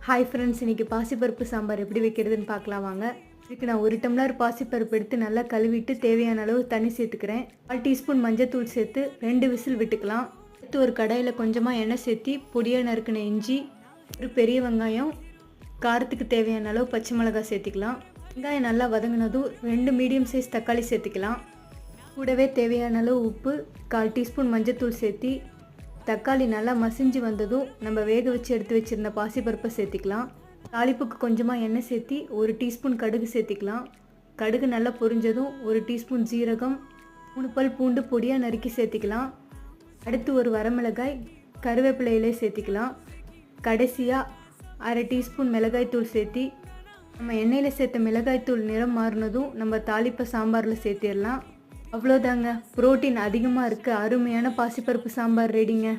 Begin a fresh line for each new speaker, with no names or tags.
Hi friends, இன்றைக்கி பாசிப்பருப்பு சாம்பார் எப்படி வைக்கிறதுன்னு பார்க்கலாம் வாங்க. இதுக்கு நான் 1 டம்ளர் பாசிப்பருப்பு எடுத்து நல்லா கழுவிட்டு தேவையான அளவு தண்ணி சேர்த்துக்கிறேன். 1/4 டீஸ்பூன் மஞ்சத்தூள் சேர்த்து 2 விசில் விட்டுக்கலாம். அடுத்து ஒரு கடாயில் கொஞ்சமாக எண்ணெய் சேர்த்தி பொடியாக நறுக்கின இஞ்சி, ஒரு பெரிய வெங்காயம், காரத்துக்கு தேவையான அளவு பச்சை மிளகாய் சேர்த்துக்கலாம். வெங்காயம் நல்லா வதங்கினதும் 2 மீடியம் சைஸ் தக்காளி சேர்த்துக்கலாம். கூடவே தேவையான அளவு உப்பு, 1/4 டீஸ்பூன் மஞ்சத்தூள் சேர்த்தி தக்காளி நல்லா மசிஞ்சு வந்ததும் நம்ம வேக வச்சு எடுத்து வச்சுருந்த பாசிப்பருப்பை சேர்த்திக்கலாம். தாளிப்புக்கு கொஞ்சமாக எண்ணெய் சேர்த்தி 1 டீஸ்பூன் கடுகு சேர்த்திக்கலாம். கடுகு நல்லா பொரிஞ்சதும் 1 டீஸ்பூன் ஜீரகம், 3 பல் பூண்டு பொடியாக நறுக்கி சேர்த்திக்கலாம். அடுத்து ஒரு வரமிளகாய், கருவேப்பிலையிலே சேர்த்திக்கலாம். கடைசியாக 1/2 டீஸ்பூன் மிளகாய்த்தூள் சேர்த்தி நம்ம எண்ணெயில் சேர்த்த மிளகாய்த்தூள் நிறம் மாறினதும் நம்ம தாளிப்பை சாம்பாரில் சேர்த்திடலாம். அவ்வளோதாங்க, புரோட்டீன் அதிகமாக இருக்க அருமையான பாசிப்பருப்பு சாம்பார் ரெடிங்க.